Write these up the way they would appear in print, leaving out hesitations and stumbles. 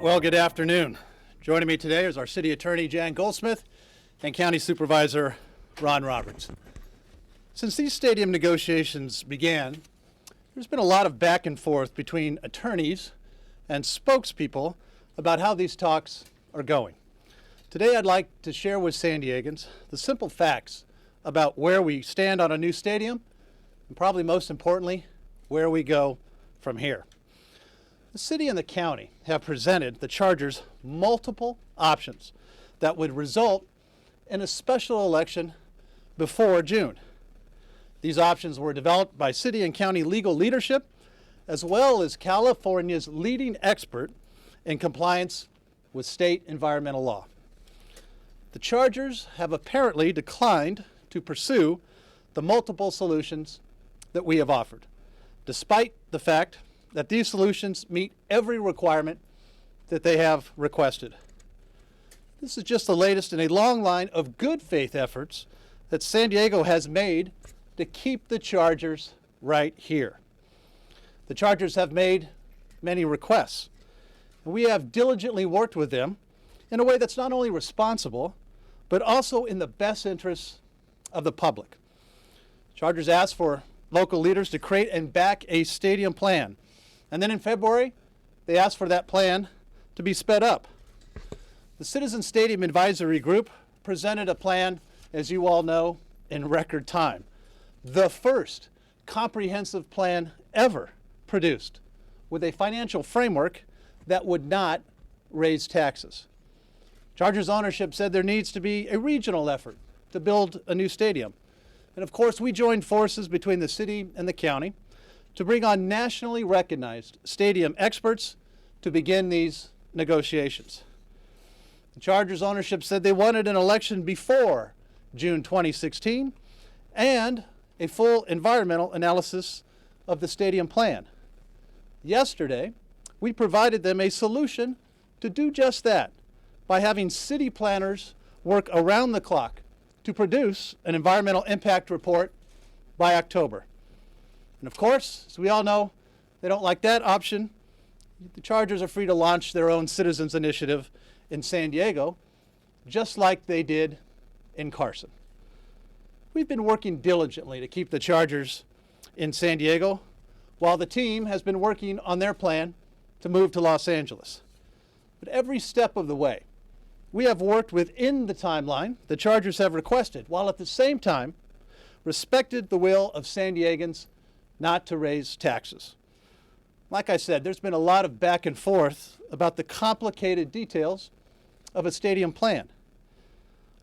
Well, good afternoon. Joining me today is our City Attorney, Jan Goldsmith, and County Supervisor, Ron Roberts. Since these stadium negotiations began, there's been a lot of back and forth between attorneys and spokespeople about how these talks are going. Today, I'd like to share with San Diegans the simple facts about where we stand on a new stadium, and probably most importantly, where we go from here. The city and the county have presented the Chargers multiple options that would result in a special election before June. These options were developed by city and county legal leadership, as well as California's leading expert in compliance with state environmental law. The Chargers have apparently declined to pursue the multiple solutions that we have offered, despite the fact that these solutions meet every requirement that they have requested. This is just the latest in a long line of good faith efforts that San Diego has made to keep the Chargers right here. The Chargers have made many requests, and we have diligently worked with them in a way that's not only responsible, but also in the best interests of the public. Chargers asked for local leaders to create and back a stadium plan. And then in February, they asked for that plan to be sped up. The Citizen Stadium Advisory Group presented a plan, as you all know, in record time. The first comprehensive plan ever produced with a financial framework that would not raise taxes. Chargers ownership said there needs to be a regional effort to build a new stadium. And of course, we joined forces between the city and the county to bring on nationally recognized stadium experts to begin these negotiations. The Chargers ownership said they wanted an election before June 2016 and a full environmental analysis of the stadium plan. Yesterday, we provided them a solution to do just that by having city planners work around the clock to produce an environmental impact report by October. And of course, as we all know, they don't like that option. The Chargers are free to launch their own citizens initiative in San Diego, just like they did in Carson. We've been working diligently to keep the Chargers in San Diego, while the team has been working on their plan to move to Los Angeles. But every step of the way, we have worked within the timeline the Chargers have requested, while at the same time respected the will of San Diegans not to raise taxes. Like I said, there's been a lot of back and forth about the complicated details of a stadium plan.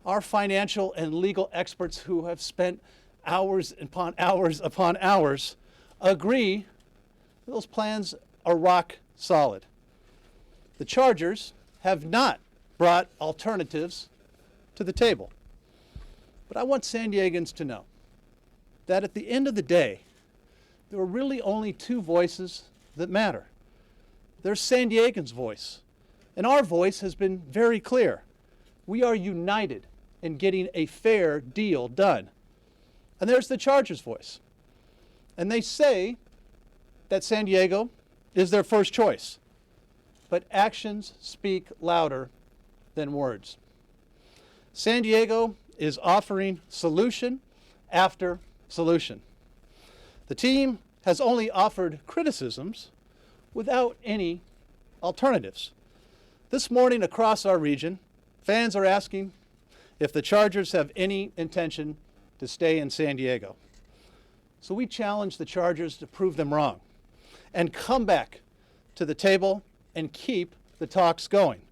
Our financial and legal experts who have spent hours upon hours agree those plans are rock solid. The Chargers have not brought alternatives to the table. But I want San Diegans to know that at the end of the day, there are really only two voices that matter. There's San Diegans' voice, and our voice has been very clear. We are united in getting a fair deal done. And there's the Chargers' voice. And they say that San Diego is their first choice. But actions speak louder than words. San Diego is offering solution after solution. The team has only offered criticisms without any alternatives. This morning across our region, fans are asking if the Chargers have any intention to stay in San Diego. So we challenge the Chargers to prove them wrong and come back to the table and keep the talks going.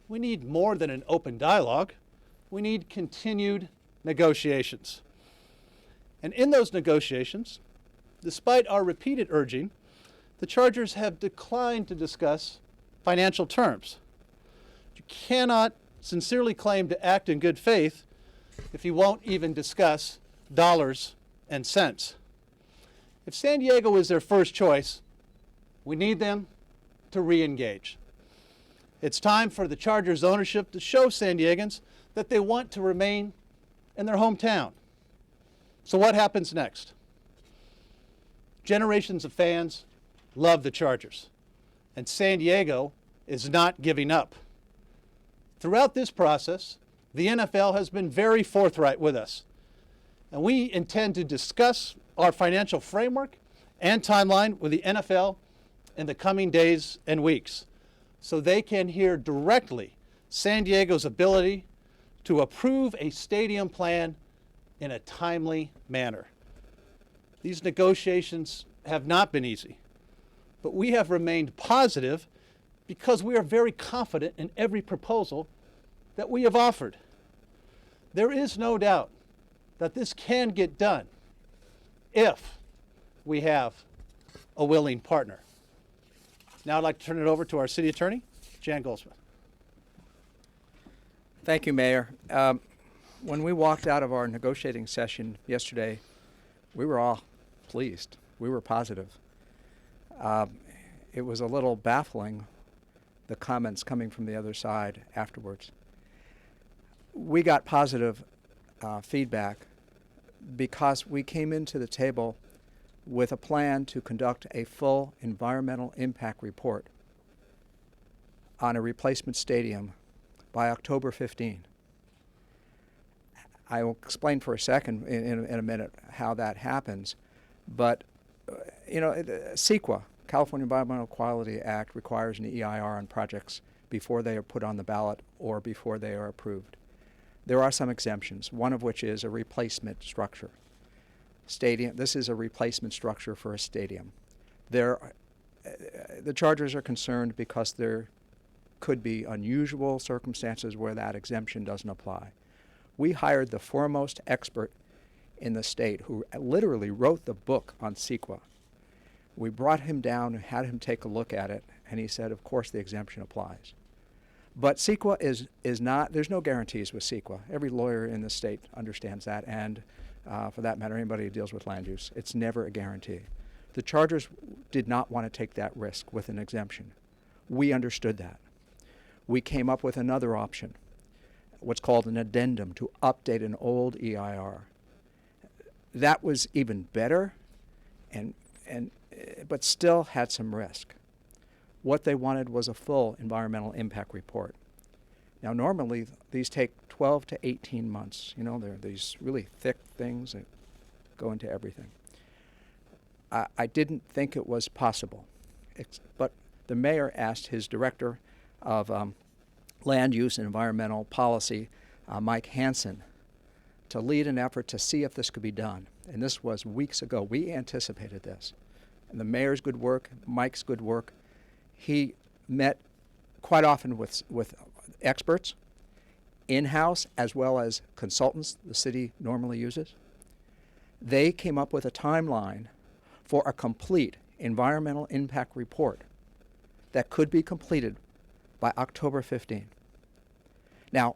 We need more than an open dialogue. We need continued negotiations. And in those negotiations, despite our repeated urging, the Chargers have declined to discuss financial terms. You cannot sincerely claim to act in good faith if you won't even discuss dollars and cents. If San Diego is their first choice, we need them to re-engage. It's time for the Chargers ownership to show San Diegans that they want to remain in their hometown. So what happens next? Generations of fans love the Chargers, and San Diego is not giving up. Throughout this process, the NFL has been very forthright with us, and we intend to discuss our financial framework and timeline with the NFL in the coming days and weeks, so they can hear directly San Diego's ability to approve a stadium plan in a timely manner. These negotiations have not been easy, but we have remained positive because we are very confident in every proposal that we have offered. There is no doubt that this can get done if we have a willing partner. Now I'd like to turn it over to our city attorney, Jan Goldsmith. Thank you, Mayor. When we walked out of our negotiating session yesterday, we were all pleased. We were positive. It was a little baffling, the comments coming from the other side afterwards. We got positive feedback because we came into the table with a plan to conduct a full environmental impact report on a replacement stadium by October 15. I will explain for a second in a minute how that happens, but CEQA, California Environmental Quality Act, requires an EIR on projects before they are put on the ballot or before they are approved. There are some exemptions, one of which is a replacement structure. This is a replacement structure for a stadium. The chargers are concerned because there could be unusual circumstances where that exemption doesn't apply. We hired the foremost expert in the state who literally wrote the book on CEQA. We brought him down and had him take a look at it, and he said, of course, the exemption applies. But CEQA is not, there's no guarantees with CEQA. Every lawyer in the state understands that, and for that matter, anybody who deals with land use, it's never a guarantee. The chargers did not want to take that risk with an exemption. We understood that. We came up with another option, what's called an addendum, to update an old EIR. That was even better, but still had some risk. What they wanted was a full environmental impact report. Now, normally, these take 12 to 18 months. You know, they're these really thick things that go into everything. I didn't think it was possible, but the mayor asked his director of land use and environmental policy, Mike Hansen, to lead an effort to see if this could be done. And this was weeks ago. We anticipated this. And the mayor's good work, Mike's good work, he met quite often with experts, in-house as well as consultants the city normally uses. They came up with a timeline for a complete environmental impact report that could be completed by October 15. Now,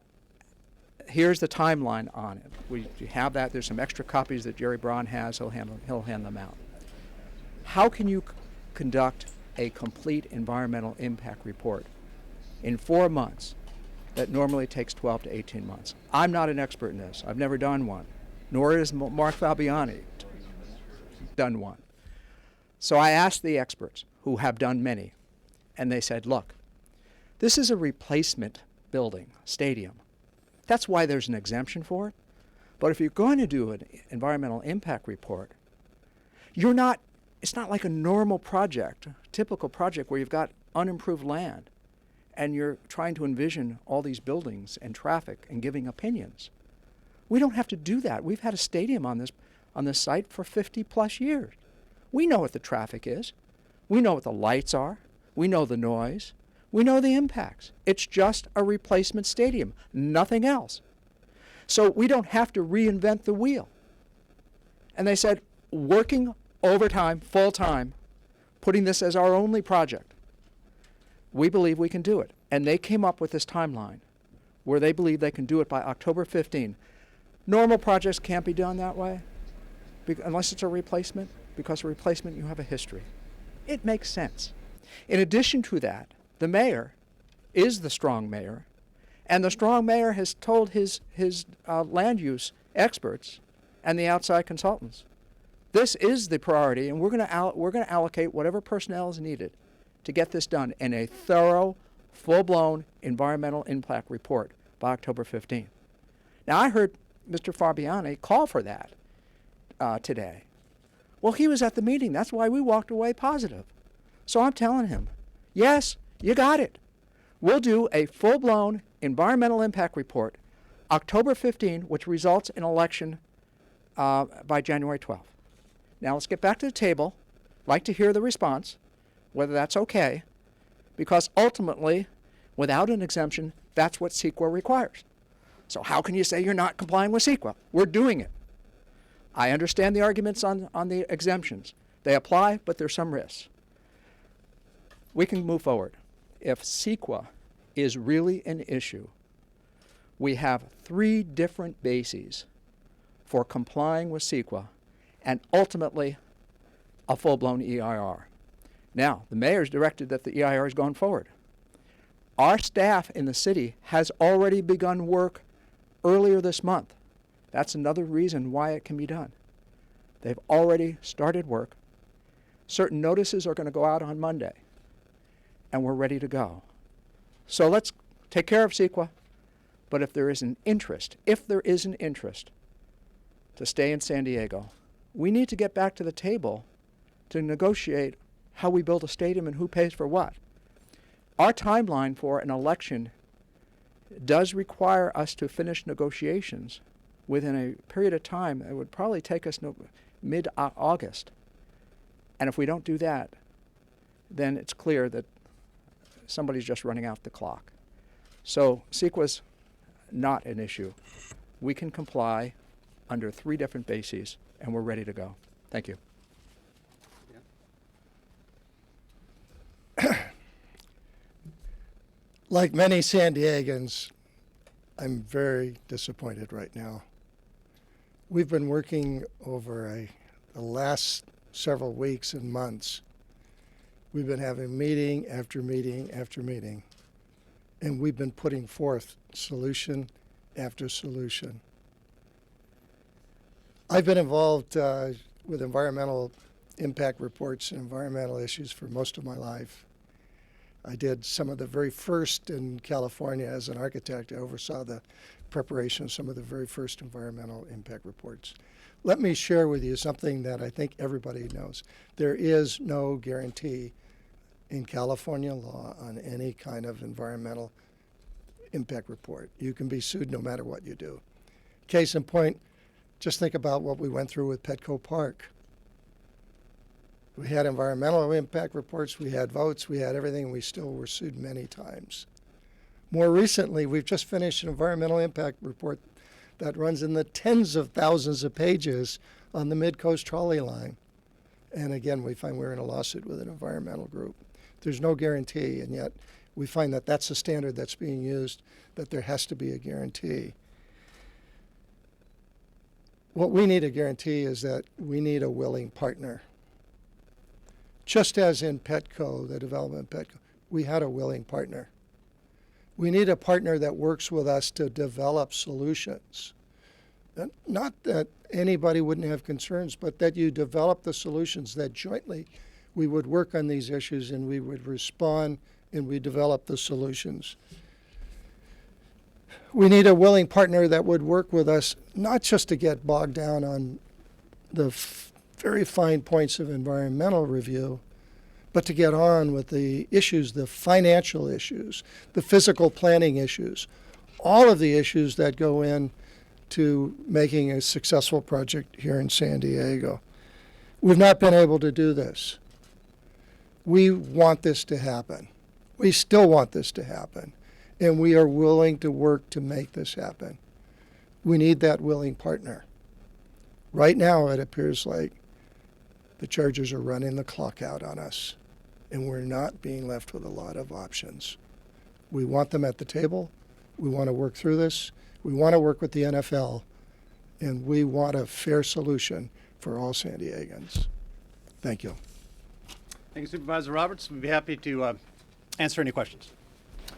here's the timeline on it. We have that. There's some extra copies that Jerry Braun has. He'll hand them out. How can you conduct a complete environmental impact report in 4 months that normally takes 12 to 18 months? I'm not an expert in this. I've never done one, nor is Mark Fabiani done one. So I asked the experts who have done many, and they said, look, this is a replacement building, stadium. That's why there's an exemption for it. But if you're going to do an environmental impact report, it's not like a normal project, typical project where you've got unimproved land and you're trying to envision all these buildings and traffic and giving opinions. We don't have to do that. We've had a stadium on this site for 50 plus years. We know what the traffic is. We know what the lights are. We know the noise. We know the impacts. It's just a replacement stadium, nothing else. So we don't have to reinvent the wheel. And they said, working overtime, full time, putting this as our only project, we believe we can do it. And they came up with this timeline where they believe they can do it by October 15. Normal projects can't be done that way unless it's a replacement, because a replacement, you have a history. It makes sense. In addition to that, the mayor is the strong mayor, and the strong mayor has told his land use experts and the outside consultants, this is the priority, and we're going to allocate whatever personnel is needed to get this done in a thorough, full-blown environmental impact report by October 15th. Now, I heard Mr. Fabiani call for that today. Well, he was at the meeting. That's why we walked away positive. So I'm telling him, yes, you got it. We'll do a full-blown environmental impact report October 15, which results in election by January 12th. Now let's get back to the table. I'd like to hear the response, whether that's okay, because ultimately, without an exemption, that's what CEQA requires. So how can you say you're not complying with CEQA? We're doing it. I understand the arguments on the exemptions. They apply, but there's some risks. We can move forward. If CEQA is really an issue, we have 3 different bases for complying with CEQA and ultimately a full-blown EIR. Now, the mayor's directed that the EIR is going forward. Our staff in the city has already begun work earlier this month. That's another reason why it can be done. They've already started work. Certain notices are going to go out on Monday, and we're ready to go. So let's take care of CEQA, but if there is an interest to stay in San Diego, we need to get back to the table to negotiate how we build a stadium and who pays for what. Our timeline for an election does require us to finish negotiations within a period of time that would probably take us mid-August. And if we don't do that, then it's clear that somebody's just running out the clock. So CEQA's not an issue. We can comply under 3 different bases, and we're ready to go. Thank you. Like many San Diegans, I'm very disappointed right now. We've been working over the last several weeks and months. We've been having meeting after meeting after meeting, and we've been putting forth solution after solution. I've been involved with environmental impact reports and environmental issues for most of my life. I did some of the very first in California as an architect. I oversaw the preparation of some of the very first environmental impact reports. Let me share with you something that I think everybody knows. There is no guarantee in California law on any kind of environmental impact report. You can be sued no matter what you do. Case in point, just think about what we went through with Petco Park. We had environmental impact reports, we had votes, we had everything, and we still were sued many times. More recently, we've just finished an environmental impact report that runs in the tens of thousands of pages on the Mid-Coast trolley line. And again, we find we're in a lawsuit with an environmental group. There's no guarantee, and yet we find that that's the standard that's being used, that there has to be a guarantee. What we need a guarantee is that we need a willing partner. Just as in Petco, the development of Petco, we had a willing partner. We need a partner that works with us to develop solutions. Not that anybody wouldn't have concerns, but that you develop the solutions, that jointly we would work on these issues and we would respond and we develop the solutions. We need a willing partner that would work with us, not just to get bogged down on the very fine points of environmental review, but to get on with the issues, the financial issues, the physical planning issues, all of the issues that go in to making a successful project here in San Diego. We've not been able to do this. We want this to happen. We still want this to happen, and we are willing to work to make this happen. We need that willing partner. Right now, it appears like the Chargers are running the clock out on us, and we're not being left with a lot of options. We want them at the table. We want to work through this. We want to work with the NFL, and we want a fair solution for all San Diegans. Thank you. Thank you, Supervisor Roberts. We'd be happy to answer any questions.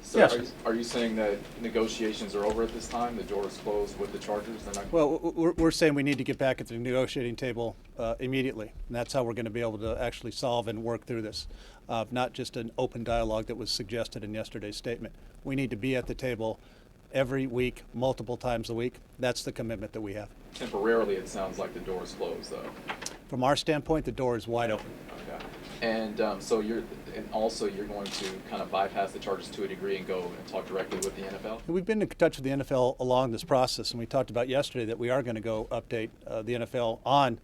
So Yes. are you saying that negotiations are over at this time? The door is closed with the Chargers? They're not. Well, we're saying we need to get back at the negotiating table immediately, and that's how we're going to be able to actually solve and work through this, not just an open dialogue that was suggested in yesterday's statement. We need to be at the table every week, multiple times a week. That's the commitment that we have. Temporarily, it sounds like the door is closed, though. From our standpoint, the door is wide open. Okay. And so you're going to kind of bypass the Chargers to a degree and go and talk directly with the NFL? We've been in touch with the NFL along this process, and we talked about yesterday that we are going to go update the NFL on,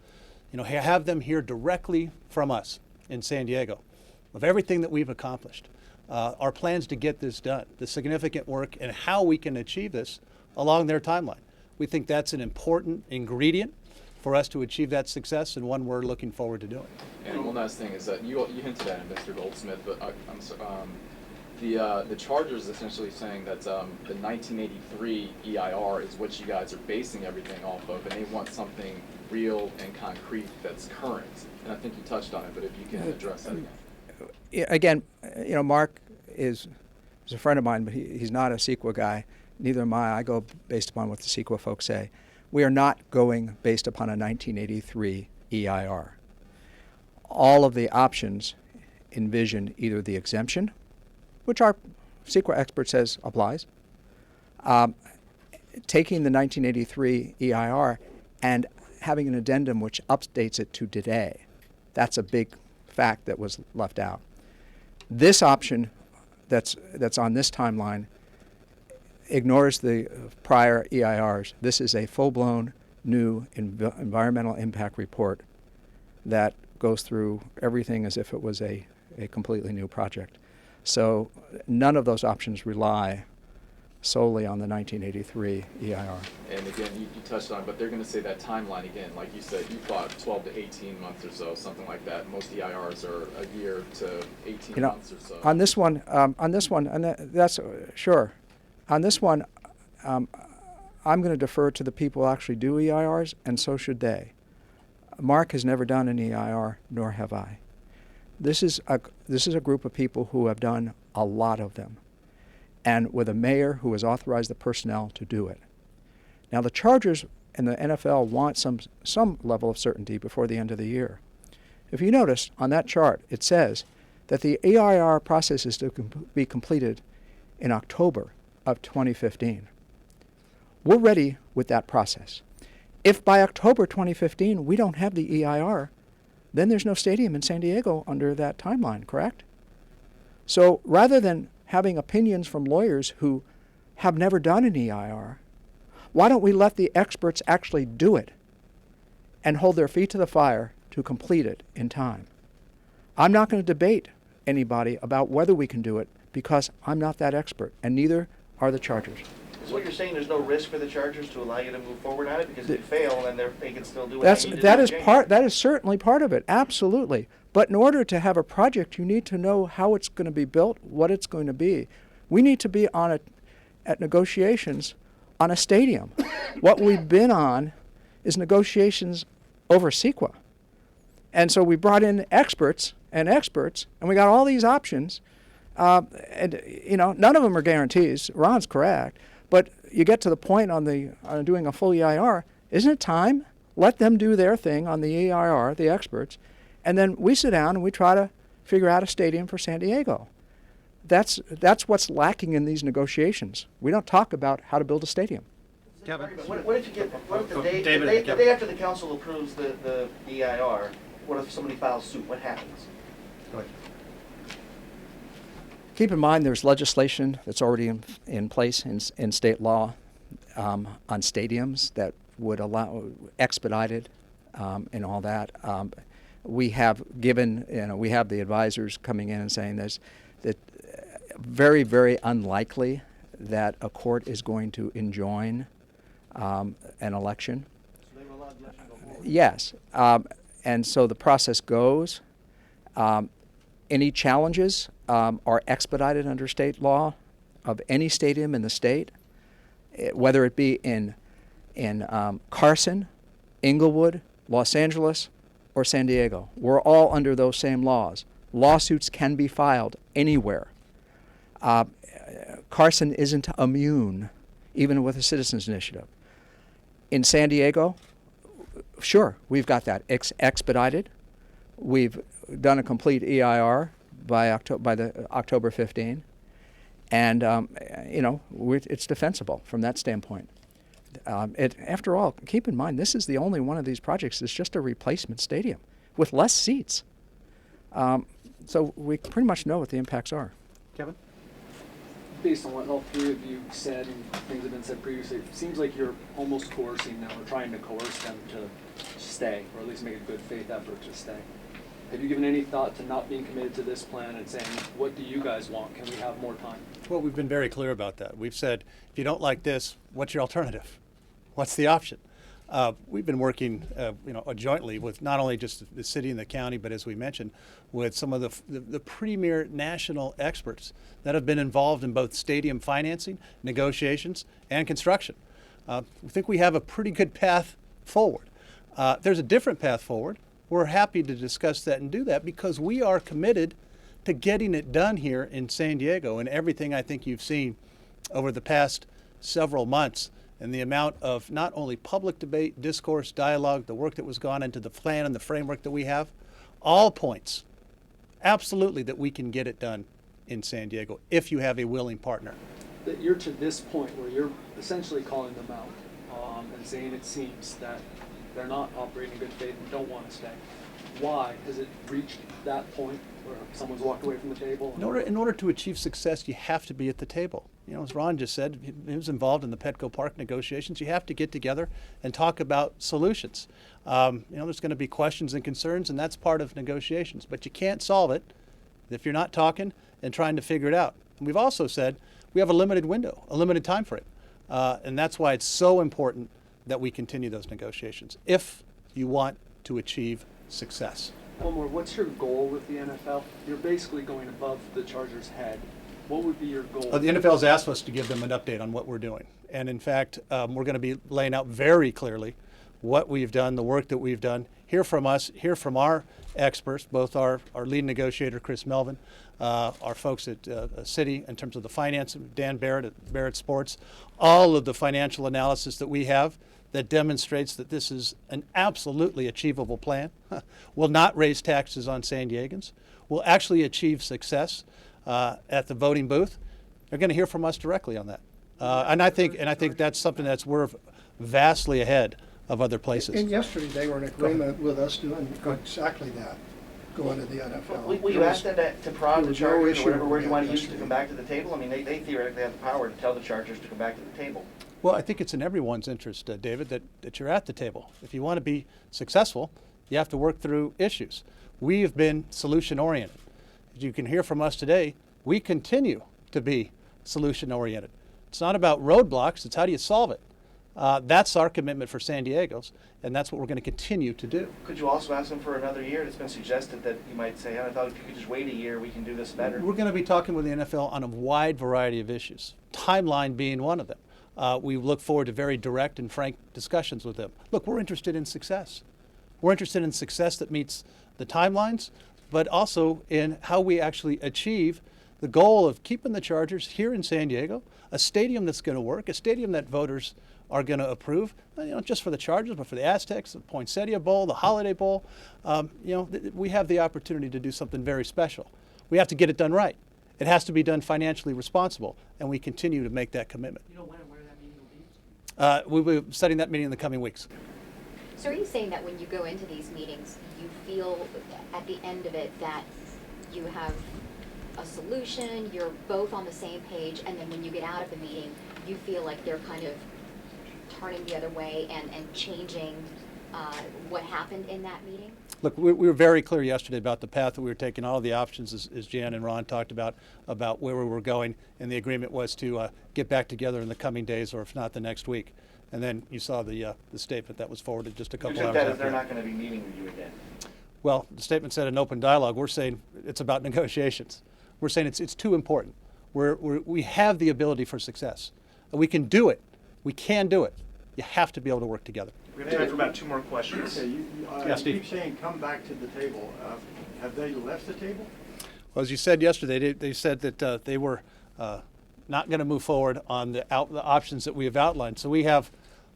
have them hear directly from us in San Diego of everything that we've accomplished, our plans to get this done, the significant work, and how we can achieve this along their timeline. We think that's an important ingredient for us to achieve that success, and one we're looking forward to doing. And one last thing is that you hinted at it, Mr. Goldsmith, but the Chargers essentially saying that the 1983 EIR is what you guys are basing everything off of, and they want something real and concrete that's current. And I think you touched on it, but if you can address that again. Yeah, again, Mark is a friend of mine, but he's not a CEQA guy. Neither am I. I go based upon what the CEQA folks say. We are not going based upon a 1983 EIR. All of the options envision either the exemption, which our CEQA expert says applies, taking the 1983 EIR and having an addendum which updates it to today. That's a big fact that was left out. This option that's on this timeline ignores the prior EIRs. This is a full-blown new environmental impact report that goes through everything as if it was a completely new project. So none of those options rely solely on the 1983 EIR. And again, you touched on it, but they're going to say that timeline again. Like you said, you thought 12 to 18 months or so, something like that. Most EIRs are a year to 18 months or so. On this one, and that's sure. On this one, I'm going to defer to the people who actually do EIRs, and so should they. Mark has never done an EIR, nor have I. This is a group of people who have done a lot of them, and with a mayor who has authorized the personnel to do it. Now, the Chargers and the NFL want some level of certainty before the end of the year. If you notice on that chart, it says that the EIR process is to be completed in October of 2015. We're ready with that process. If by October 2015 we don't have the EIR, then there's no stadium in San Diego under that timeline, correct? So rather than having opinions from lawyers who have never done an EIR, why don't we let the experts actually do it and hold their feet to the fire to complete it in time? I'm not going to debate anybody about whether we can do it because I'm not that expert, and neither are the Chargers. So what you're saying, there's no risk for the Chargers to allow you to move forward on it, because if you fail, then they can still do what they need to do in January. That is certainly part of it, absolutely. But in order to have a project, you need to know how it's going to be built, what it's going to be. We need to be at negotiations on a stadium. What we've been on is negotiations over CEQA. And so we brought in experts, and we got all these options. And none of them are guarantees. Ron's correct. But you get to the point on doing a full EIR, isn't it time? Let them do their thing on the EIR, the experts, and then we sit down and we try to figure out a stadium for San Diego. That's what's lacking in these negotiations. We don't talk about how to build a stadium. What if the day after the council approves the EIR, what if somebody files suit? What happens? Go ahead. Keep in mind there's legislation that's already in place in state law on stadiums that would allow expedited and all that. We have we have the advisors coming in and saying that very, very unlikely that a court is going to enjoin an election. So they were allowed to let you go forward? Yes, and so the process goes. Any challenges are expedited under state law of any stadium in the state, whether it be in Carson, Inglewood, Los Angeles, or San Diego. We're all under those same laws. Lawsuits can be filed anywhere. Carson isn't immune, even with a citizens initiative. In San Diego, sure, we've got that expedited. We've done a complete EIR by October 15, and it's defensible from that standpoint. After all, keep in mind, this is the only one of these projects that's just a replacement stadium with less seats. So we pretty much know what the impacts are. Kevin? Based on what all three of you said and things have been said previously, it seems like you're almost coercing them or trying to coerce them to stay, or at least make a good faith effort to stay. Have you given any thought to not being committed to this plan and saying, what do you guys want? Can we have more time? Well, we've been very clear about that. We've said, if you don't like this, what's your alternative? What's the option? We've been working, jointly with not only just the city and the county, but as we mentioned, with some of the premier national experts that have been involved in both stadium financing, negotiations, and construction. We think we have a pretty good path forward. There's a different path forward. We're happy to discuss that and do that because we are committed to getting it done here in San Diego, and everything I think you've seen over the past several months and the amount of not only public debate, discourse, dialogue, the work that was gone into the plan and the framework that we have, all points absolutely that we can get it done in San Diego if you have a willing partner. That you're to this point where you're essentially calling them out and saying it seems that they're not operating in good faith and don't want to stay. Why has it reached that point where someone's walked away from the table? In order to achieve success, you have to be at the table. As Ron just said, he was involved in the Petco Park negotiations. You have to get together and talk about solutions. There's going to be questions and concerns, and that's part of negotiations. But you can't solve it if you're not talking and trying to figure it out. And we've also said we have a limited window, a limited time frame. And that's why it's so important that we continue those negotiations if you want to achieve success. One more, what's your goal with the NFL? You're basically going above the Chargers' head. What would be your goal? The NFL has asked us to give them an update on what we're doing. And in fact, we're going to be laying out very clearly what we've done, the work that we've done. Hear from us, hear from our experts, both our lead negotiator, Chris Melvin, our folks at City in terms of the finance, Dan Barrett at Barrett Sports, all of the financial analysis that we have that demonstrates that this is an absolutely achievable plan, will not raise taxes on San Diegans, will actually achieve success at the voting booth. They're going to hear from us directly on that. And I think that's something that's we're vastly ahead of other places. And yesterday they were in agreement with us doing exactly that, going to the NFL. Will you ask them to prod the Chargers or whatever word you want to use to yesterday. come back to the table? I mean, they theoretically have the power to tell the Chargers to come back to the table. Well, I think it's in everyone's interest, David, that you're at the table. If you want to be successful, you have to work through issues. We have been solution-oriented. As you can hear from us today, we continue to be solution-oriented. It's not about roadblocks, it's how do you solve it. That's our commitment for San Diego's, and that's what we're going to continue to do. Could you also ask them for another year? It's been suggested that you might say, I thought if you could just wait a year, we can do this better. We're going to be talking with the NFL on a wide variety of issues, timeline being one of them. We look forward to very direct and frank discussions with them. Look, we're interested in success. We're interested in success that meets the timelines, but also in how we actually achieve the goal of keeping the Chargers here in San Diego, a stadium that's going to work, a stadium that voters are going to approve, not just for the Chargers, but for the Aztecs, the Poinsettia Bowl, the Holiday Bowl. We have the opportunity to do something very special. We have to get it done right. It has to be done financially responsible, and we continue to make that commitment. You know when and where that meeting will be? We'll be setting that meeting in the coming weeks. So are you saying that when you go into these meetings, you feel at the end of it that you have a solution, you're both on the same page, and then when you get out of the meeting, you feel like they're kind of turning the other way and changing what happened in that meeting? Look, we were very clear yesterday about the path that we were taking, all of the options, as Jan and Ron talked about where we were going, and the agreement was to get back together in the coming days, or if not, the next week. And then you saw the statement that was forwarded just a couple hours You took that after. as they're not going to be meeting with you again. Well, the statement said an open dialogue. We're saying it's about negotiations. We're saying it's too important. We have the ability for success. We can do it. We can do it. You have to be able to work together. We have time for about 2 more questions. Okay, you Steve. keep saying come back to the table. Have they left the table? Well, as you said yesterday, they said that they were not going to move forward on the options that we have outlined. So we have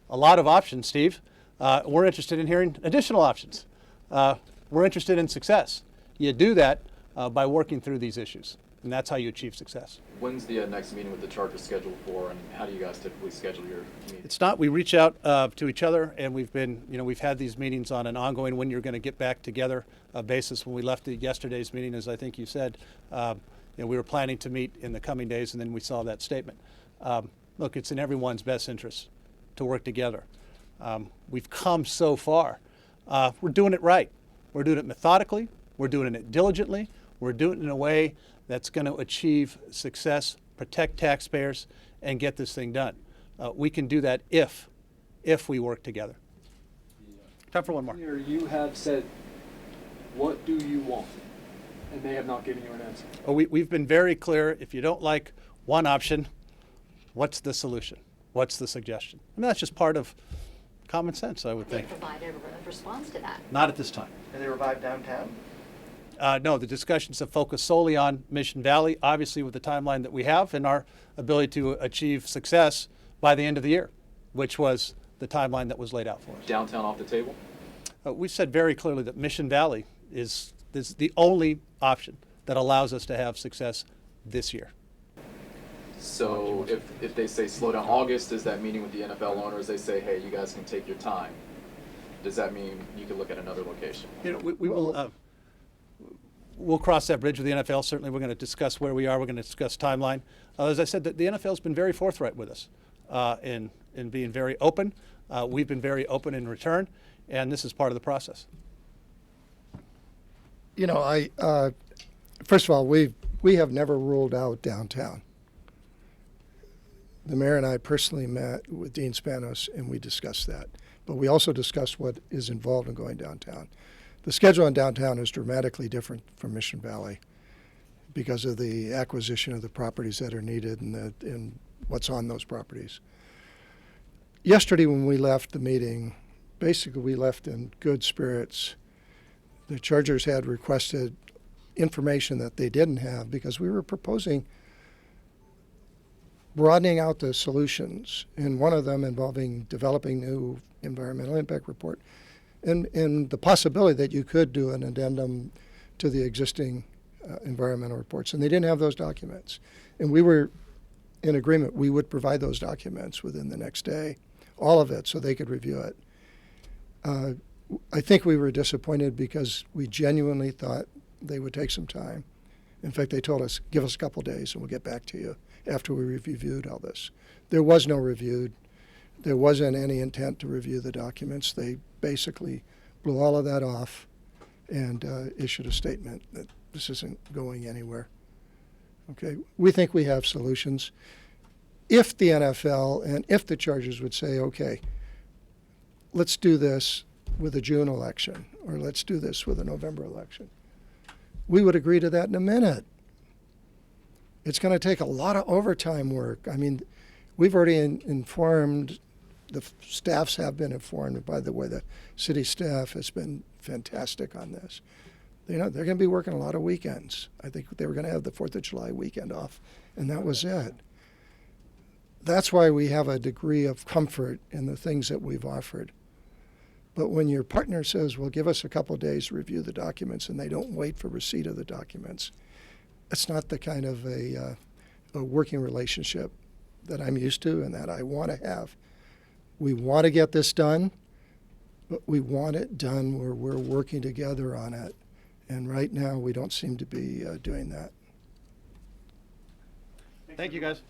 a lot of options, Steve. We're interested in hearing additional options. We're interested in success. You do that by working through these issues, and that's how you achieve success. When's the next meeting with the charter scheduled for, and how do you guys typically schedule your meetings? It's not, we reach out to each other, and we've had these meetings on an ongoing when you're going to get back together basis. When we left yesterday's meeting, as I think you said, we were planning to meet in the coming days, and then we saw that statement. Look, it's in everyone's best interest to work together. We've come so far. We're doing it right. We're doing it methodically. We're doing it diligently. We're doing it in a way that's going to achieve success, protect taxpayers, and get this thing done. We can do that if we work together. Time for one more. Here you have said, what do you want? And they have not given you an answer. Oh, we've been very clear. If you don't like one option, what's the solution? What's the suggestion? I mean, that's just part of common sense, I would They think. provided a response to that. Not at this time. Have they revived downtown? No, the discussions have focused solely on Mission Valley, obviously with the timeline that we have and our ability to achieve success by the end of the year, which was the timeline that was laid out for us. Downtown off the table? We said very clearly that Mission Valley is the only option that allows us to have success this year. So if they say slow down August, is that meeting with the NFL owners? They say, hey, you guys can take your time. Does that mean you can look at another location? We will. We'll cross that bridge with the NFL. Certainly, we're going to discuss where we are. We're going to discuss timeline. As I said, the NFL's been very forthright with us in being very open. We've been very open in return, and this is part of the process. You know, first of all, we have never ruled out downtown. The mayor and I personally met with Dean Spanos, and we discussed that. But we also discussed what is involved in going downtown. The schedule in downtown is dramatically different from Mission Valley because of the acquisition of the properties that are needed and what's on those properties. Yesterday when we left the meeting, basically we left in good spirits. The Chargers had requested information that they didn't have because we were proposing broadening out the solutions, and one of them involving developing new environmental impact report and the possibility that you could do an addendum to the existing environmental reports. And they didn't have those documents. And we were in agreement we would provide those documents within the next day, all of it, so they could review it. I think we were disappointed because we genuinely thought they would take some time. In fact, they told us, give us a couple days and we'll get back to you after we reviewed all this. There was no review. There wasn't any intent to review the documents. They basically blew all of that off and issued a statement that this isn't going anywhere. Okay, we think we have solutions. If the NFL and if the Chargers would say, okay, let's do this with a June election, or let's do this with a November election, we would agree to that in a minute. It's going to take a lot of overtime work. I mean, we've already informed, the staffs have been informed. By the way, the city staff has been fantastic on this. You know, they're going to be working a lot of weekends. I think they were going to have the 4th of July weekend off, and that was it. That's why we have a degree of comfort in the things that we've offered. But when your partner says, well, give us a couple of days to review the documents, and they don't wait for receipt of the documents, it's not the kind of a working relationship that I'm used to and that I want to have. We want to get this done, but we want it done where we're working together on it. And right now, we don't seem to be doing that. Thank you, guys.